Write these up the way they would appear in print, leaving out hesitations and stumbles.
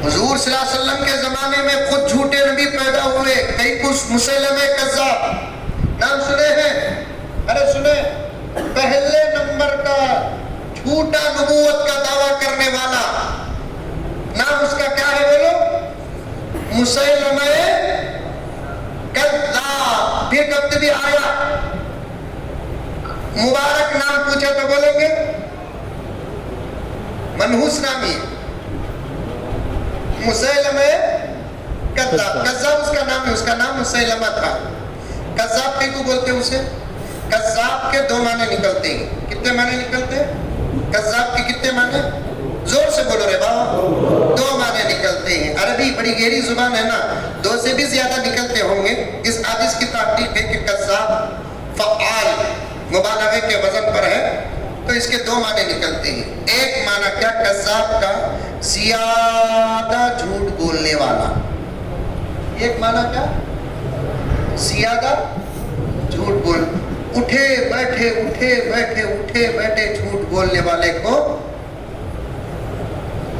حضور صلی اللہ علیہ وسلم کے زمانے میں خود جھوٹے نبی پیدا ہوئے، کئی کچھ مسیلمہ کذاب نام سنے ہیں؟ ارے سنے، پہلے نمبر کا جھوٹا نبوت کا دعویٰ کرنے والا نام اس کا کیا ہے بولو؟ مسیلمہ کذاب۔ پھر کب بھی آیا مبارک نام پوچھا تو بولیں گے منحوس نامی مسیلمہ کذاب۔ کذاب اس کا نام ہے، اس کا نام مسیلمہ تھا۔ کذاب کیوں بولتے ہیں اسے؟ کذاب کے دو معنی نکلتے ہیں۔ کتنے معنی نکلتے ہیں کذاب کے؟ کتنے معنی؟ زور سے بولو رے باؤ۔ دو معنی نکلتے ہیں۔ عربی بڑی گہری زبان ہے نا، دو سے بھی زیادہ نکلتے ہوں گے۔ اس حدیث کی تحقیق ہے کہ کذاب فعال مبالغے کے وزن پر ہے، تو اس کے دو معنی نکلتے ہیں۔ ایک معنی کیا؟ کذاب کا زیادہ جھوٹ بولنے والا۔ ایک معنی کیا؟ زیادہ جھوٹ بول، اٹھے بیٹھے اٹھے بیٹھے اٹھے بیٹھے جھوٹ بولنے والے کو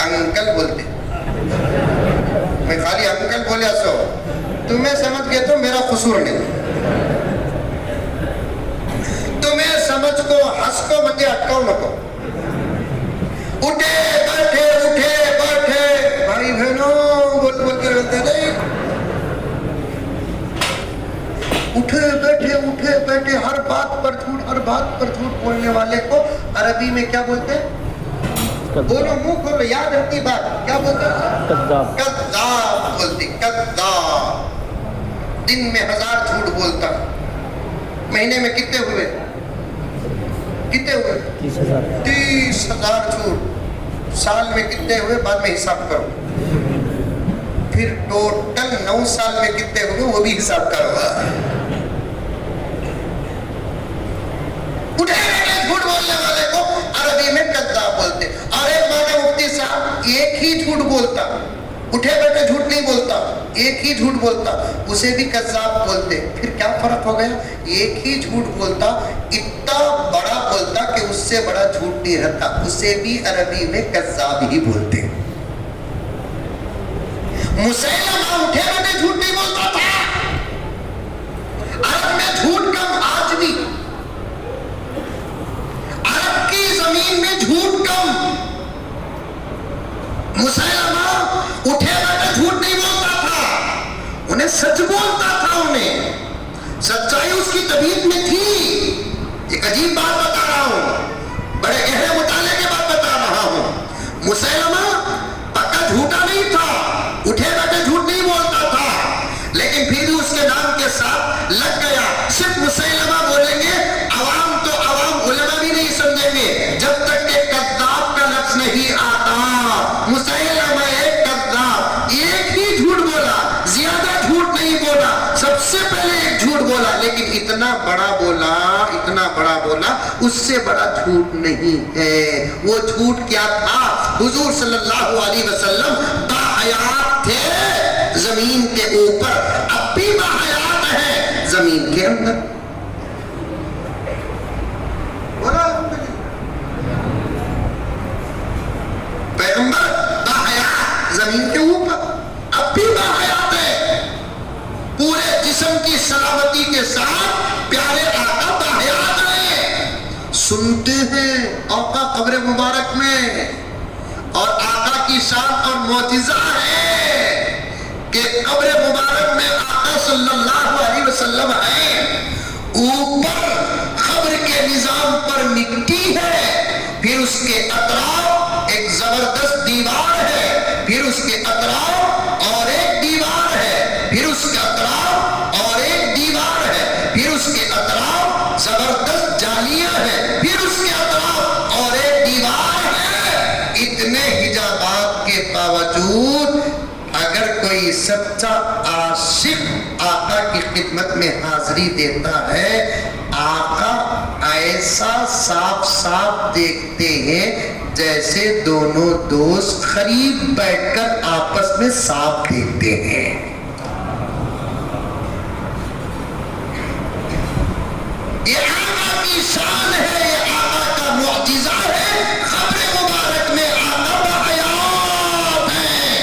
انکل بولتے۔ میں خالی انکل بولیا سو تمہیں سمجھ گئے تو میرا قصور نہیں، تمہیں سمجھ کو ہنس کو مجھے اٹکاؤ نہ کو۔ اٹھے بیٹھے بھائی بہنوں بول بول کے رہتے نہیں، اٹھے بیٹھے ہر بات پر جھوٹ بولنے والے کو عربی میں کیا بولتے ہیں؟ بولو منہ کھولو، یاد رہتی بات، کیا بولتے ہیں؟ کذاب۔ کذاب بولتے، کذاب۔ دن میں 1000 جھوٹ بولتا، مہینے میں کتنے ہوئے؟ 30,000 جھوٹ۔ سال میں کتنے ہوئے بعد میں حساب کرو، پھر ٹوٹل 9 سال میں کتنے ہوئے وہ بھی حساب کرو۔ اٹھے بیٹھے جھوٹ بولنے والے کو عربی میں کذاب بولتے۔ اور ایک معنی مفتی صاحب ایک ہی جھوٹ بولتا، اٹھے بیٹھے جھوٹ نہیں بولتا، ایک ہی جھوٹ بولتا، اسے بھی کذاب بولتے۔ پھر کیا فرق ہو گیا؟ ایک ہی جھوٹ بولتا، اتنا بڑا بولتا کہ اس سے بڑا جھوٹ نہیں رہتا، اسے بھی عربی میں کذاب ہی بولتے۔ مسیلمہ اٹھے بیٹھے جھوٹ نہیں بولتا تھا، عرب میں جھوٹ کم، آج بھی عرب کی زمین میں جھوٹ کم۔ مسیلمہ اٹھے بیٹھے جھوٹ نہیں بولتا تھا، انہیں سچ بولتا تھا، انہیں سچائی اس کی طبیعت میں تھی۔ ایک عجیب بات بتا رہا ہوں، بڑے گہرے مطالعے کے بعد بتا رہا ہوں۔ مسیلمہ پکا جھوٹا نہیں تھا، اٹھے بیٹھے جھوٹ نہیں بولتا تھا، لیکن پھر بھی اس کے نام کے ساتھ لگ گیا۔ صرف مسیلمہ بولیں گے، عوام تو عوام، علماء بھی نہیں سمجھیں گے جب تک کہ کذاب کا لفظ نہیں آتا۔ مسیلمہ ایک کذاب، ایک ہی جھوٹ بولا، زیادہ جھوٹ نہیں بولا، سب سے پہلے ایک جھوٹ بولا، لیکن اتنا بڑا بولا اس سے بڑا جھوٹ نہیں ہے۔ وہ جھوٹ کیا تھا؟ حضور صلی اللہ علیہ وسلم باحیات تھے زمین کے اوپر، اب بھی باحیات ہے زمین کے اندر۔ پیغمبر باحیات زمین کے اوپر، اب بھی باحیات ہے، پورے جسم کی سلامتی کے ساتھ پیارے آقا باحیات ہیں۔ سنتے ہیں آقا قبر مبارک میں، اور آقا کی شان اور معجزہ ہے کہ قبر مبارک میں آقا صلی اللہ علیہ وسلم ہیں، اوپر قبر کے نظام پر مٹی ہے، پھر اس کے اطراف ایک زبردست دیوار ہے، پھر اس کے اطراف اور ایک دیوار ہے، پھر اس کے اطراف اور ایک دیوار ہے، پھر اس کے اطراف زبردست جالیاں ہیں، پھر اس کے اطراف اور ایک دیوار ہے۔ اتنے حجابات کے باوجود اگر کوئی سچا عاشق آقا کی خدمت میں حاضری دیتا ہے، آقا ایسا صاف صاف دیکھتے ہیں جیسے دونوں دوست قریب بیٹھ کر آپس میں صاف دیکھتے ہیں۔ یہ آقا کی شان ہے، یہ آقا کا معجزہ ہے۔ قبر مبارک میں آقا باحیات ہیں،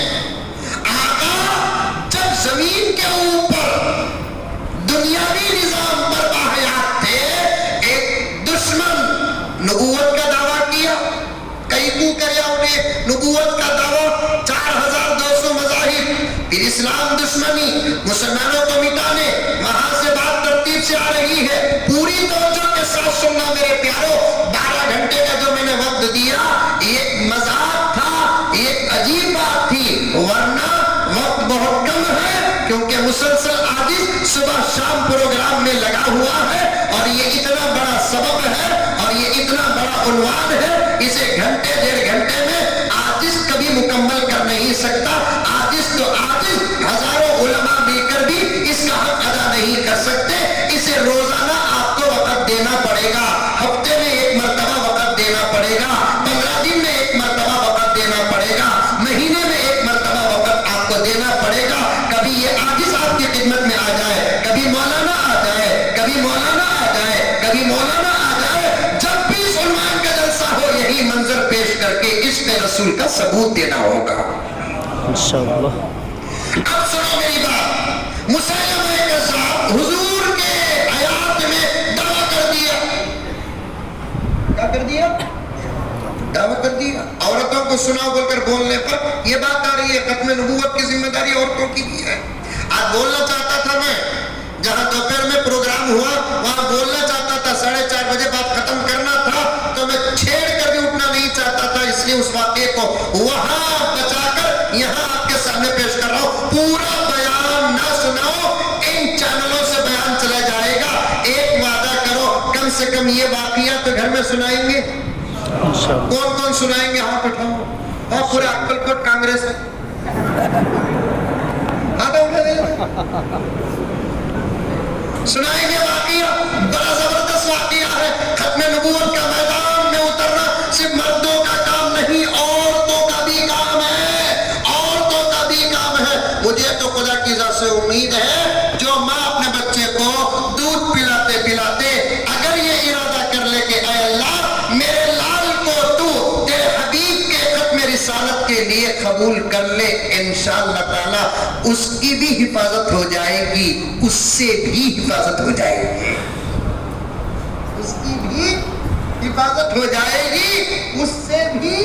نبوت کا دعویٰ، 4200 مذاہب، پھر اسلام دشمنی، مسلمانوں کو مٹانے، وہاں سے بات ترتیب سے آ رہی ہے. پوری توجہ کے ساتھ سننا میرے پیارو. 12 گھنٹے کا جو میں نے وقت دیا یہ ایک مذاق تھا، یہ ایک عجیب بات تھی، ورنہ وقت بہت کم ہے کیونکہ مسلسل عادی صبح شام پروگرام میں لگا ہوا ہے اور یہ اتنا بڑا سبب ہے اور یہ اتنا بڑا عنوان ہے، اسے گھنٹے 1.5 گھنٹے میں عاجز کبھی مکمل کر نہیں سکتا. عاجز تو عاجز، ہزاروں علماء مل کر بھی اس کا حق ادا نہیں کر سکتے. اسے روزانہ آپ کو وقت دینا پڑے گا، ہفتے میں 1 مرتبہ وقت دینا پڑے گا، 15 دن میں 1 مرتبہ وقت دینا پڑے گا، مہینے میں 1 مرتبہ وقت آپ کو دینا پڑے گا. کبھی یہ عاجز آپ کی خدمت میں آ جائے، کبھی مولانا آ جائے، کبھی مولانا آ جائے، کبھی مولانا آ جائے، جب بھی اس عنوان کا جلسہ ہو یہی منظر پیش کر کے عشق رسول کا ثبوت دینا ہوگا انشاءاللہ. اب سنو میری بات. مسیلمہ کذاب حضور کے حیات میں دعویٰ کر دیا. کیا کر دیا؟ دعویٰ کر دیا. عورتوں کو سناؤ بول کر بولنے پر یہ بات آ رہی ہے ختم نبوت کی ذمہ داری عورتوں کی بھی ہے. آج بولنا چاہتا تھا میں، جہاں دوپہر میں پروگرام ہوا وہاں بولنا چاہتا تھا، 4:30 بجے بات ختم کرنا تھا تو میں چھیڑ کر بھی اٹھنا نہیں چاہتا تھا، اس لیے اس واقعے کو وہاں بچا کر یہاں آپ کے سامنے پیش کر رہا ہوں. پورا بیان نہ سناؤ، ان چینلوں سے بیان چلا جائے گا. ایک وعدہ کرو، کم سے کم یہ واقعہ تو گھر میں سنائیں گے. کون کون سنائیں گے؟ ہاتھ اٹھاؤ. ہاں پورا عقل کوٹ کانگریس ہے. ہاتھ اٹھا دیں. سنائیں گے واقعہ، بڑا زبردست واقعہ ہے. ختم نبوت کا میدان میں اترنا صرف مردوں کا کام نہیں، عورتوں کا بھی کام ہے، عورتوں کا بھی کام ہے. مجھے تو خدا کی ذات سے امید ہے جو ماں اپنے بچے کو دودھ پلاتے پلاتے اگر یہ ارادہ کر لے کہ اے اللہ میرے لال کو تو تیرے حبیب کے ختم رسالت کے لیے قبول کر لے، انشاءاللہ تعالی اس کی بھی حفاظت ہو جائے گی، اس سے بھی حفاظت ہو جائے گی، اس کی بھی حفاظت ہو جائے گی، اس سے بھی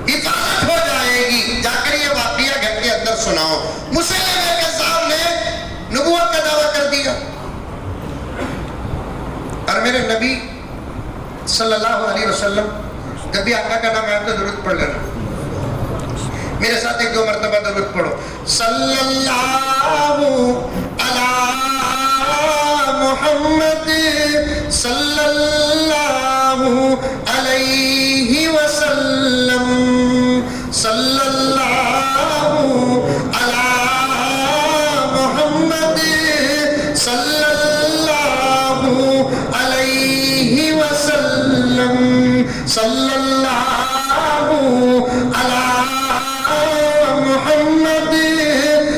حفاظت ہو جائے گی. جا کر یہ واقعہ گھر کے اندر سناؤ. مسیلمہ کذاب نے نبوت کا دعویٰ کر دیا اور میرے نبی صلی اللہ علیہ وسلم، جب بھی آقا کا نام آئے تو درود پڑھ لینا. میرے ساتھ 1-2 مرتبہ درود پڑھو. صلی اللہ علی محمد صلی اللہ علیہ وسلم، صلی اللہ علی محمد صلی اللہ علیہ وسلم، صلی اللہ علی محمد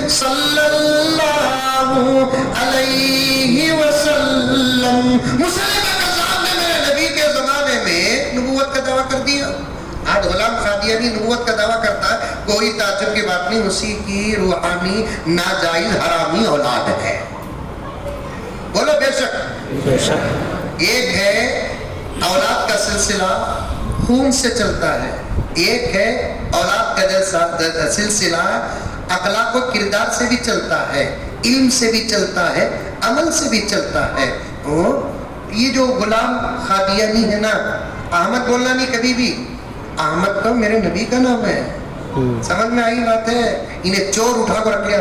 صلی اللہ علیہ وسلم. مسیلمہ کذاب نے میرے نبی کے زمانے میں نبوت کا دعویٰ کر دیا. آج غلام قادیانی نبوت کا دعویٰ کرتا ہے، کوئی تعجب کی بات نہیں، اسی کی روحانی ناجائز حرامی اولاد ہے. بولو بے شک. بے شک. ایک ہے اولاد کا سلسلہ خون سے چلتا ہے، ایک ہے اولاد کا سلسلہ اخلاق و کردار سے بھی چلتا ہے، علم سے بھی چلتا ہے، عمل سے بھی چلتا ہے. اور یہ جو غلام قادیانی ہے نا، احمد بولنا نہیں کبھی بھی، احمد تو میرے نبی کا نام ہے. سمجھ میں آئی بات ہے؟ انہیں چور اٹھا کر رکھ لیا،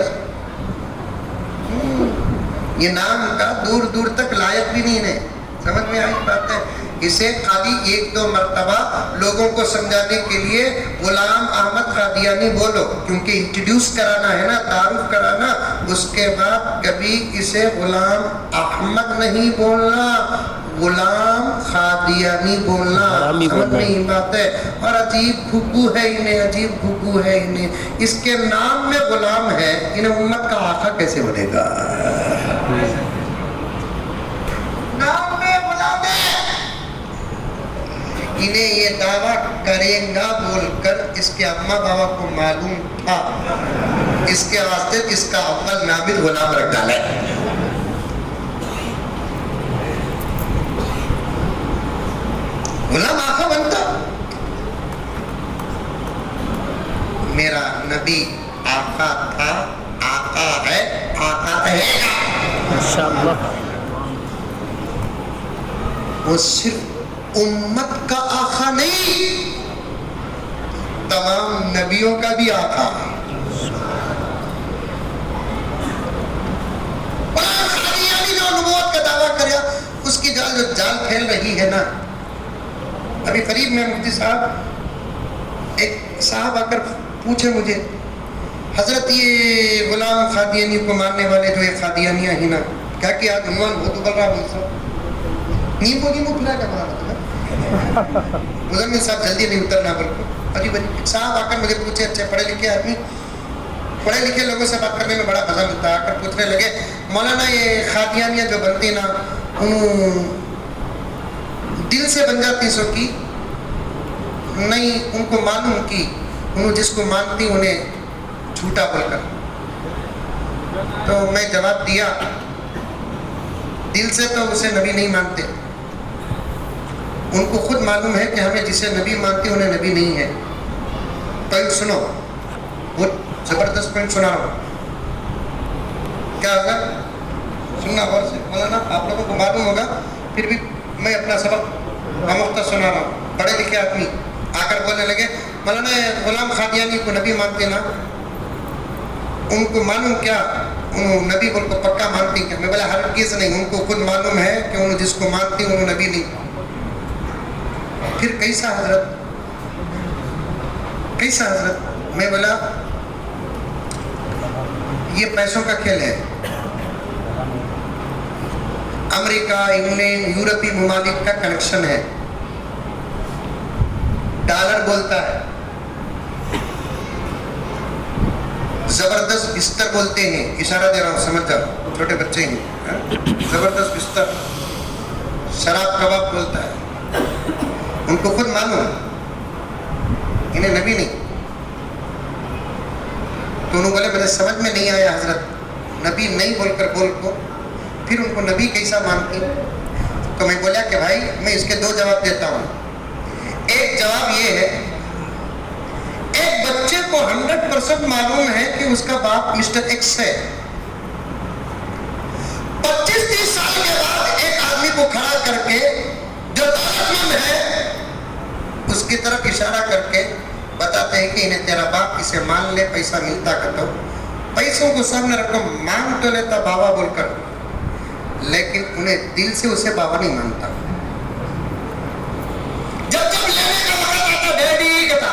یہ نام کا دور دور تک لائق بھی نہیں ہے. سمجھ میں آئی بات ہے؟ اسے خالی 1-2 مرتبہ لوگوں کو سمجھانے کے لیے غلام احمد قادیانی بولو، کیونکہ انٹروڈیوس کرانا ہے نا، تعارف کرانا. اس کے بعد کبھی اسے غلام احمد نہیں بولنا، غلام قادیانی بولنا. سمجھ میں یہ بات ہے؟ اور عجیب گھگو ہے انہیں، عجیب گھگو ہے انہیں. اس کے نام میں غلام ہے، انہیں امت کا آقا کیسے بنے گا؟ نام میں غلام ہے. انہیں یہ دعویٰ کریں گا بول کر اس کے اماں بابا کو معلوم تھا، اس کے واسطے اس کا اول نامد غلام رکھ ڈالا ہے. غلام آقا بنتا. میرا نبی آقا تھا، آقا ہے، آقا رہے گا۔ ماشاءاللہ۔ وہ صرف امت کا آقا نہیں، تمام نبیوں کا بھی آقا ہے۔ جو نبوت کا دعویٰ کریا، اس کی جال جو جال پھیل رہی ہے نا، ابھی قریب میں مفتی صاحب، ایک صاحب آ کر پوچھے مجھے، حضرت یہ غلام قادیانی کو ماننے والے جو یہ قادیانیاں ہی نا، کیا کہ آج عنوان بہت ابل رہا ہے صاحب، نیمبو پھلا کیا بنا رہا تھا مزمل صاحب، جلدی نہیں اترنا بلکہ عجیب عجیب صاحب آ کر مجھے پوچھے، اچھے پڑھے لکھے آدمی، پڑھے لکھے لوگوں سے بات کرنے میں بڑا مزہ ملتا ہے، آ کر پوچھنے لگے مولانا یہ قادیانیاں جو بنتی نا، دل سے بن جاتی سو کی نہیں، ان کو معلوم کی، انہوں جس کو مانتی انہیں جھوٹا بول کر۔ تو میں جواب دیا، دل سے تو اسے نبی نہیں مانتے، ان کو خود معلوم ہے کہ ہمیں جسے نبی مانتے انہیں نبی نہیں ہے۔ پوائنٹ سنو، بہت زبردست پوائنٹ سنا رہا ہوں، کیا ہوگا سننا غور سے مولانا، آپ لوگوں کو معلوم ہوگا، پھر بھی میں اپنا سبق آموختہ سنا رہا ہوں۔ پڑھے لکھے آدمی آ کر بولنے لگے مولانا غلام قادیانی کو نبی مانتے نا، ان کو معلوم کیا نبی بول کو پکا مانتی کیا؟ میں بولا ہرگز نہیں، ان کو خود معلوم ہے کہ انہوں جس کو مانتی انہوں نبی نہیں۔ پھر کیسا حضرت، کیسا حضرت؟ میں بولا یہ پیسوں کا کھیل ہے، امریکہ، انگلینڈ، یورپی ممالک کا کنیکشن ہے، ڈالر بولتا ہے، زبردست بستر بولتے ہیں، اشارہ دے رہا ہوں سمجھ جاؤ، چھوٹے بچے ہیں، زبردست بستر، شراب کباب بولتا ہے، ان کو خود معلوم، انہیں نبی نہیں۔ تو انہوں بولے مجھے سمجھ میں نہیں آیا حضرت، نبی نہیں بول کر بول کو پھر ان کو نبی کیسا مانتی؟ تو میں بولا کہ بھائی میں اس کے دو جواب دیتا ہوں۔ ایک جواب یہ ہے، ایک بچے کو 100% معلوم ہے کہ اس کا باپ مسٹر ایکس ہے، 25-30 سال کے بعد ایک آدمی کو کھڑا کر کے جو دولت مند ہے اس کی طرف اشارہ کر کے بتاتے ہیں کہ انہیں تیرا باپ اسے مان لے، پیسہ ملتا کا تو پیسوں کو سامنے رکھو، مانگ تو لیتا بابا بول کر، لیکن انہیں دل سے اسے بابا نہیں مانتا۔ جب جب لینے کا وقت آتا ڈیڈی کہتا،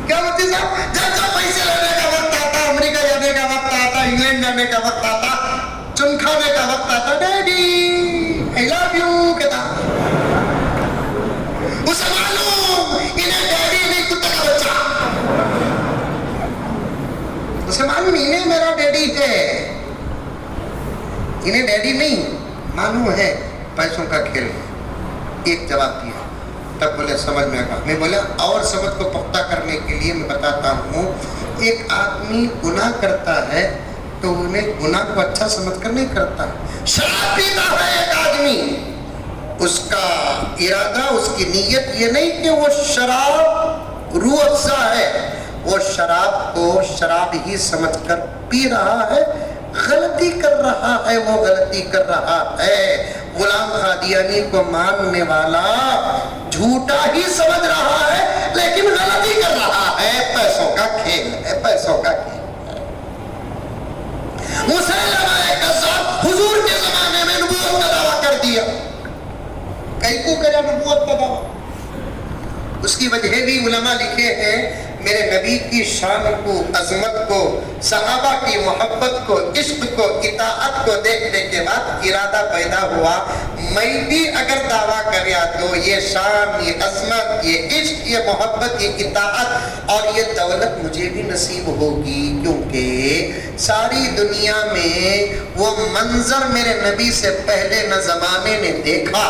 کیا مطلب صاحب؟ جب جب پیسے لینے کا وقت آتا، امریکہ جانے کا وقت آتا، انگلینڈ جانے کا وقت آتا، چن کھانے کا وقت آتا، ڈیڈی I love you کہتا۔ اسے معلوم انہیں ڈیڈی نہیں، کتا کا بچہ، اسے معلوم انہیں میرا ڈیڈی ہے، انہیں ڈیڈی نہیں معلوم ہے، پیسوں کا کھیل۔ ایک جواب دیا، تب بولے سمجھ میں آگا۔ میں بولا اور سبق کو پختہ کرنے کے لیے میں بتاتا ہوں، ایک آدمی گناہ کرتا ہے تو انہیں گناہ کو اچھا سمجھ کر نہیں کرتا۔ شراب پیتا ہے ایک آدمی، اس کا ارادہ، اس کی نیت یہ نہیں کہ وہ شراب روح افزا ہے، وہ شراب کو شراب ہی سمجھ کر پی رہا ہے، غلطی کر رہا ہے، وہ غلطی کر رہا ہے۔ غلام قادیانی کو ماننے والا جھوٹا ہی سمجھ رہا ہے لیکن غلطی کر رہا ہے، پیسوں کا کھیل ہے، پیسوں کا کھیل۔ مسیلمہ کذاب حضور کے زمانے میں نبوت کا دعویٰ کر دیا، کئی کو کرا نبوت کا دعویٰ، اس کی وجہ بھی علماء لکھے ہیں، میرے نبی کی شان کو، عظمت کو، صحابہ کی محبت کو، عشق کو، اطاعت کو دیکھنے کے بعد ارادہ پیدا ہوا، میں بھی اگر دعویٰ کریا تو یہ شان، یہ عظمت، یہ عشق، یہ محبت، یہ اطاعت اور یہ دولت مجھے بھی نصیب ہوگی، کیونکہ ساری دنیا میں وہ منظر میرے نبی سے پہلے نہ زمانے نے دیکھا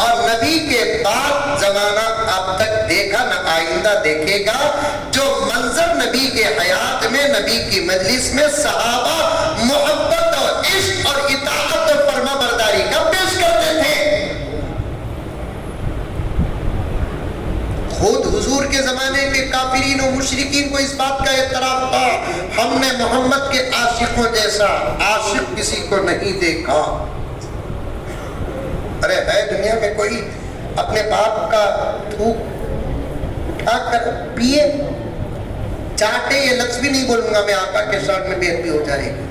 اور نبی کے بعد زمانہ اب تک دیکھا نہ آئندہ دیکھے گا، جو منظر نبی کے حیات میں، نبی کی مجلس میں صحابہ محبت اور عشق اور اطاعت اور فرما برداری کا پیش کرتے تھے۔ خود حضور کے زمانے کے کافرین و مشرکین کو اس بات کا اعتراف تھا، ہم نے محمد کے عاشقوں جیسا عاشق کسی کو نہیں دیکھا۔ ارے ہے دنیا میں کوئی اپنے باپ کا تھوک اٹھا کر پیے، چاٹے؟ یہ لفظ بھی نہیں بولوں گا میں، آقا کے شان میں بےعدبی ہو جائے گی۔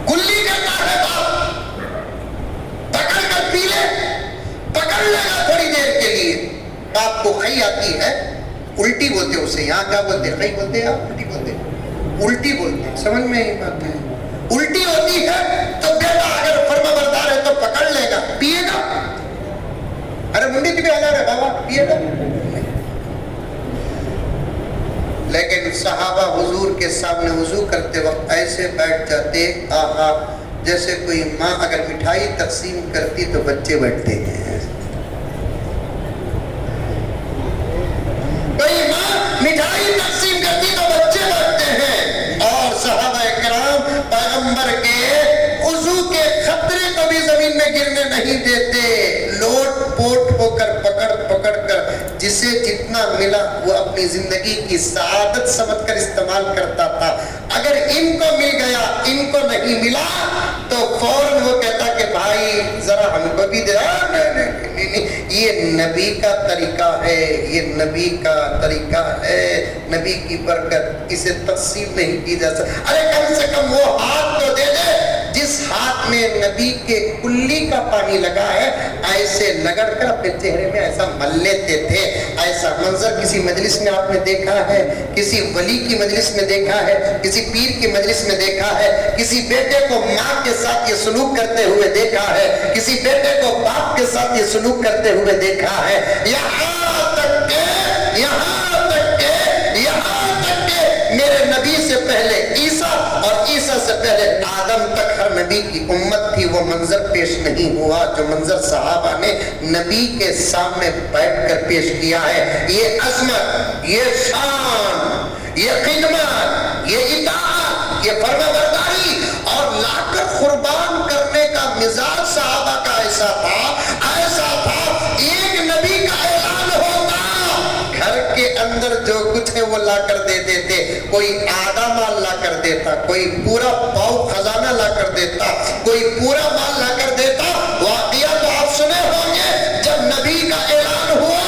کلی کرتا ہے باپ، پکڑ کر پی لے، پکڑ لے گا تھوڑی دیر کے لیے، باپ کو خی آتی ہے، الٹی بولتے اسے، یہاں کیا بولتے ہیں؟ خی بولتے ہیں، آپ الٹی بولتے ہیں، الٹی بولتے ہیں، سمجھ میں نہیں بات ہے۔ الٹی ہوتی ہے تو بیٹا اگر فرما بردار ہے تو پکڑ لے گا، پیے گا؟ ارے منڈی کی بھی حالات ہے بابا، پیے گا؟ لیکن صحابہ حضور کے سامنے وضو کرتے وقت ایسے بیٹھ جاتے آہا، جیسے کوئی ماں اگر مٹھائی تقسیم کرتی تو بچے بیٹھتے ہیں۔ کوئی ماں مٹھائی تقسیم کرتی تو بچے بیٹھتے ہیں، اور صحابہ کرام پیغمبر کے وضو کے خطرے کو بھی زمین میں گرنے نہیں دیتے، لوٹ پوٹ ہو کر پکڑ پکڑ کر جسے جتنا ملا وہ اپنی زندگی کی سعادت سمجھ کر استعمال کرتا تھا۔ اگر ان کو مل گیا ان کو نہیں ملا تو فوراً وہ کہتا کہ بھائی ذرا ہم کو بھی دے۔ نہیں، یہ نبی کا طریقہ ہے، یہ نبی کا طریقہ ہے، نبی کی برکت، اسے تقسیم نہیں کی جا سکتی۔ ارے کم سے کم وہ ہاتھ تو دے دے جس ہاتھ میں نبی کے کلی کا پانی لگا ہے، ایسے لگڑ کر اپنے چہرے میں ایسا مل لیتے تھے۔ ایسا منظر کسی مجلس میں آپ نے دیکھا ہے؟ کسی ولی کی مجلس میں دیکھا ہے؟ کسی پیر کی مجلس میں دیکھا ہے؟ کسی بیٹے کو ماں کے ساتھ یہ سلوک کرتے ہوئے دیکھا ہے؟ کسی بیٹے کو باپ کے ساتھ یہ سلوک کرتے ہوئے دیکھا ہے؟ یہاں تک کہ میرے نبی سے پہلے عیسیٰ اور عیسیٰ سے پہلے آدم تک ہر نبی کی امت تھی، وہ منظر پیش نہیں ہوا جو منظر صحابہ نے نبی کے سامنے بیٹھ کر پیش کیا ہے۔ یہ عظمت، یہ شان، یہ خدمت، یہ اطاعت، یہ فرما برداری اور لا کر قربان کرنے کا مزاج صحابہ کا ایسا تھا ایک نبی کا اعلان ہوتا گھر کے اندر جو کچھ ہے وہ لا کر دے دیتے، کوئی آدھا مال لا کر دیتا، کوئی پورا پاؤ خزانہ لا کر دیتا، کوئی پورا مال لا کر دیتا۔ واقعہ تو آپ سنے ہوں گے، جب نبی کا اعلان ہوا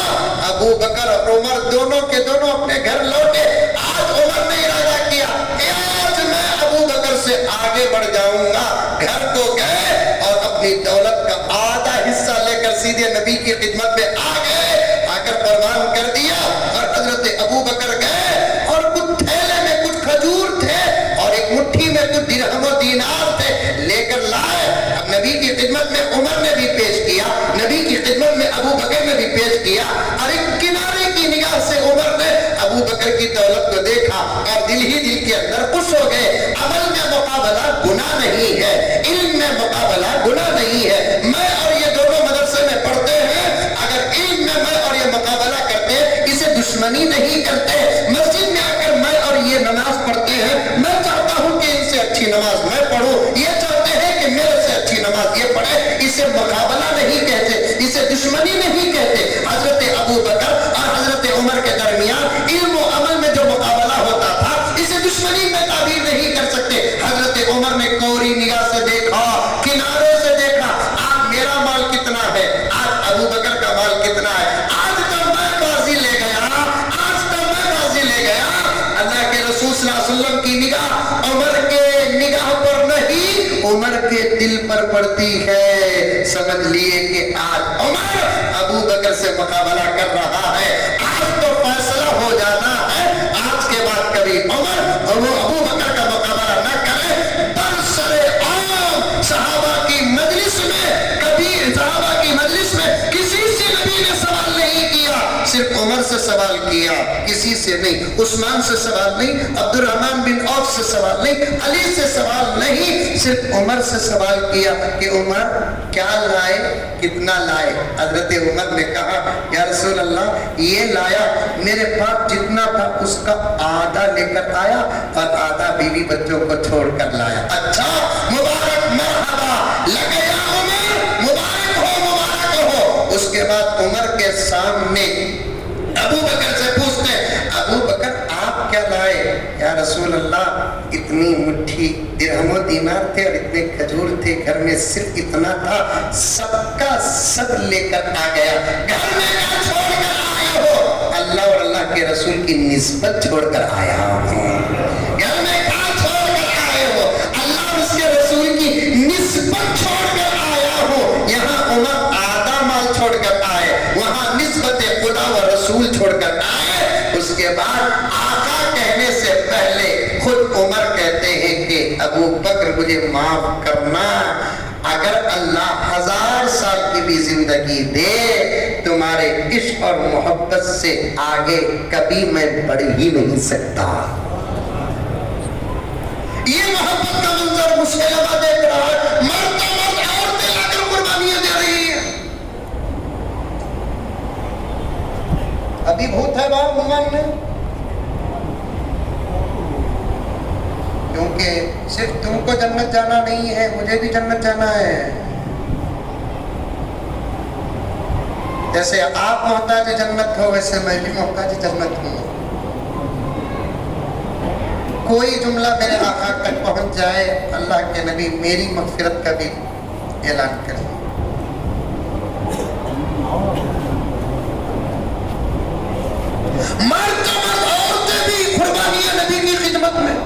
ابو بکر اور عمر دونوں کے دونوں اپنے گھر لوٹے۔ آج عمر نے ارادہ کیا کہ آج میں ابو بکر سے آگے بڑھ جاؤں گا۔ گھر کو گئے اور اپنی دولت کا آدھا حصہ لے کر سیدھے نبی کی خدمت میں آ گئے، آ کر فرمان کر دیا۔ اور حضرت ابو بکر گئے اور کچھ تھیلے میں کچھ کھجور تھے اور ایک مٹھی میں کچھ درہم و دینار تھے، لے کر لائے۔ اب نبی کی خدمت میں عمر نے بھی پیش کیا، نبی کی خدمت میں ابو بکر نے بھی پیش کیا، اور ایک کنارے کی نگاہ سے عمر نے ابو بکر کی دولت کو دیکھا اور دل ہی دل کے اندر خوش ہو گئے۔ عمل میں مقابلہ گناہ نہیں ہے، علم میں مقابلہ گناہ نہیں ہے۔ میں اور یہ دونوں مدرسے میں پڑھتے ہیں، اگر علم میں میں اور یہ مقابلہ کرتے اسے دشمنی نہیں کرتے، مسجد میں آ کر میں اور یہ نماز پڑھتے ہیں، میں چاہتا ہوں کہ ان سے اچھی نماز میں پڑھوں، یہ چاہتے ہیں کہ میرے سے اچھی نماز یہ پڑھے، اسے مقابلہ نہیں کہتے، اسے دشمنی نہیں کہتے۔ حضرت ابو بکر اور حضرت عمر کے درمیان علم و عمل میں جو مقابلہ ہوتا تھا اسے دشمنی میں تعبیر نہیں کر سکتے۔ حضرت عمر نے کوری نگاہ سے دیکھا، کنارے سے دیکھا، آج میرا مال کتنا ہے، آج ابو بکر کا مال کتنا ہے، آج تو میں بازی لے گیا، آج تو میں بازی لے گیا۔ اللہ کے رسول صلی اللہ علیہ وسلم کی نگاہ عمر کے نگاہ پر نہیں، عمر کے دل پر پڑتی ہے۔ سمجھ لیے کہ آج عمر ابو بکر سے مقابلہ کر رہا ہے، آج تو فیصلہ ہو جانا ہے، آج کے بعد کبھی عمر اور وہ ابو بکر کا مقابلہ نہ کرے۔ برسر عام صحابہ کی مجلس میں کبھی صحابہ کی مجلس میں کسی سے نبی نے سوال نہیں کیا، صرف عمر سے سوال کیا، کسی سے نہیں، عثمان سے سوال نہیں، عبد الرحمن بن عوف سے سوال نہیں، علی سے سوال نہیں، صرف عمر سے سوال کیا کہ عمر کیا لائے، کتنا لائے۔ حضرت عمر نے کہا یا رسول اللہ یہ لایا، میرے پاس جتنا تھا اس کا آدھا لے کر آیا اور آدھا بیوی بچوں کو چھوڑ کر لایا۔ اچھا مبارک، مرحبا، لگے یا عمر، مبارک ہو، مبارک ہو۔ اس کے بعد عمر کے سامنے ابو بکر سے پوچھتے ہیں ابو بکر آپ کیا لائے؟ یا رسول اللہ اتنی مٹھی درہم و دینار تھے اور اتنے کھجور تھے گھر میں صرف اتنا تھا سب کا سب لے کر آ گیا. گھر میں کیا چھوڑ کر آئے ہو؟ اللہ اور اللہ کے رسول کی نسبت چھوڑ کر آیا ہوں. گھر میں کیا چھوڑ کر آئے ہو؟ اللہ اور اس کے رسول کی نسبت چھوڑ کر آیا ہوں. یہاں عمر آدھا مال چھوڑ کر آئے, وہاں نسبت خدا و رسول چھوڑ کر آئے. اس کے بعد آقا کہنے سے پہلے خود عمر کہتے ہیں کہ ابو بکر مجھے معاف کرنا, اگر اللہ 1000 سال کی بھی زندگی دے تمہارے عشق اور محبت سے آگے کبھی میں بڑھ ہی نہیں سکتا. یہ محبت کا منظر مسلمہ دیکھ رہا ہے, مرد عورتیں لا کر قربانیاں دے رہی ہیں. ابھی بھوت ہے باپ عمان میں, کیونکہ صرف تم کو جنت جانا نہیں ہے, مجھے بھی جنت جانا ہے. جیسے آپ محتاج جنت ہو ویسے میں بھی محتاج جنت ہوں. کوئی جملہ میرے آقا تک پہنچ جائے, اللہ کے نبی میری مغفرت کا بھی اعلان کریں. مرد عورتیں بھی قربانیاں نبی کی خدمت میں.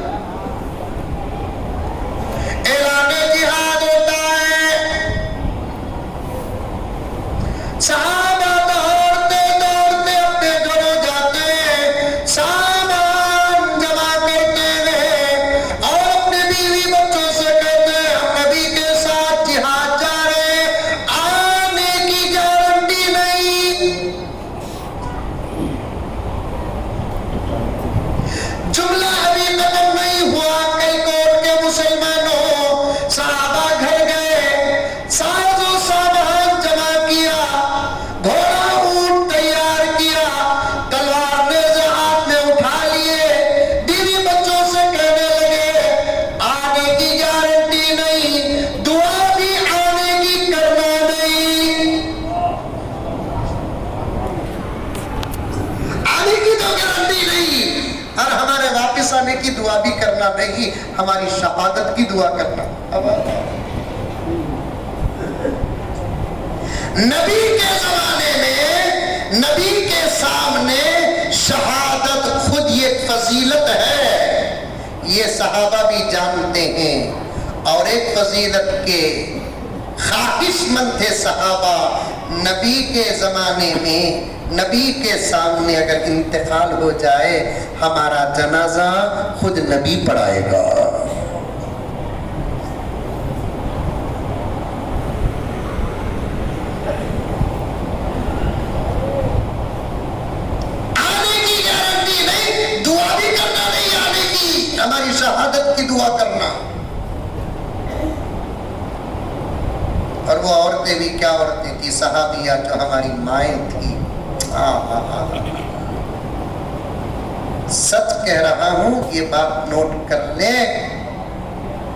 اعلان جہاد ہوتا ہے, صحابہ دوڑتے دوڑتے اپنے گھروں جاتے ہیں, سامان جمع کرتے ہیں اور اپنے بیوی بچوں سے کہتے ہیں ہم نبی کے ساتھ جہاد جا رہے ہیں, آنے کی گارنٹی نہیں. جملہ ابھی ختم نہیں ہوا, کئی کوٹ کے مسلمانوں صحابہ گھر گئے, ساز و سامان جمع کیا, گھوڑا اونٹ تیار کیا, تلوار نیزے ہاتھ میں اٹھا لیے, بیوی بچوں سے کہنے لگے آنے کی گارنٹی نہیں, دعا بھی آنے کی کرنا نہیں. آنے کی تو گارنٹی نہیں اور ہمارے واپس آنے کی دعا بھی کرنا نہیں, ہماری شہادت کی دعا کرنا. نبی کے زمانے میں نبی کے سامنے شہادت خود یہ فضیلت ہے, یہ صحابہ بھی جانتے ہیں. اور ایک فضیلت کے خواہش مند تھے صحابہ, نبی کے زمانے میں نبی کے سامنے اگر انتقال ہو جائے ہمارا جنازہ خود نبی پڑھائے گا. آنے کی گارنٹی نہیں, دعا بھی کرنا نہیں آنے کی, ہماری شہادت کی دعا کرنا. اور وہ عورتیں بھی کیا عورتیں تھی, صحابیہ جو ہماری مائیں تھی. سچ کہہ رہا ہوں, یہ بات نوٹ کر لیں,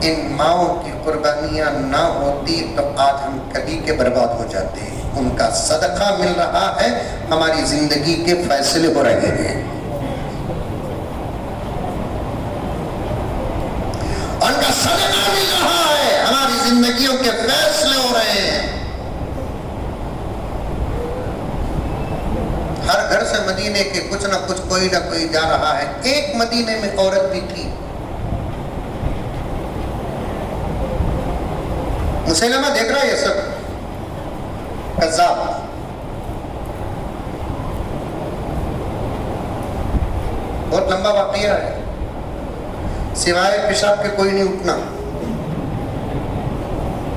ان ماؤں کی قربانیاں نہ ہوتی تو آج ہم کبھی کے برباد ہو جاتے. ان کا صدقہ مل رہا ہے, ہماری زندگی کے فیصلے ہو رہے ہیں. ان کا صدقہ مل رہا ہے, ہماری زندگیوں کے فیصلے ہو رہے ہیں. ہر گھر سے مدینے کے کچھ نہ کچھ کوئی نہ کوئی جا رہا ہے. ایک مدینے میں عورت بھی تھی, مسلمہ دیکھ رہا ہے یہ سب قذاب. بہت لمبا واقعہ ہے, سوائے پیشاب کے کوئی نہیں اٹھنا.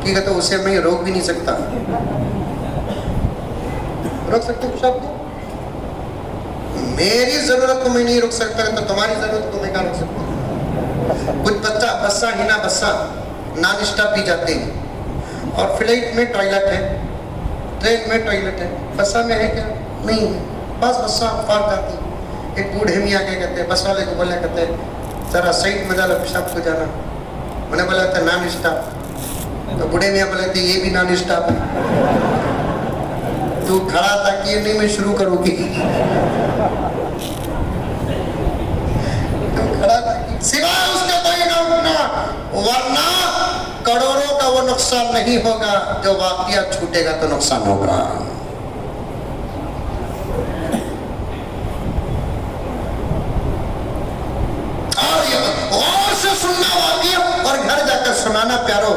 ٹھیک ہے, تو اسے میں روک بھی نہیں سکتا. روک سکتے پیشاب کو؟ میری ضرورت کو میں نہیں روک سکتا, تو تمہاری ضرورت کو میں کہاں روک سکتا. کچھ بچہ بسا ہنا بسا نان اسٹاپ بھی جاتے ہیں, اور فلائٹ میں ٹوائلٹ ہے, ٹرین میں ٹوائلٹ ہے, بسا میں ہے کیا؟ نہیں ہے. بس بسا پار جاتی. ایک بوڑھے میں آگے کہتے ہیں, بس والے کو بولے کہتے ہیں ذرا سائڈ میں ڈالو پیشاب کو جانا. میں نے بولا تھا نان اسٹاپ, تو بوڑھے میاں بولے تھے یہ بھی نان اسٹاپ ہے. تو کھڑا تھا کہ نہیں میں شروع کروں گی سوائے اس کے کوئی نہ اٹھنا، ورنہ کروڑوں کا وہ نقصان نہیں ہوگا جو واقعہ چھوٹے گا تو نقصان ہوگا. اور یہ غور سے سننا واقعہ اور گھر جا کر سنانا پیارو،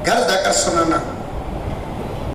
گھر جا کر سنانا.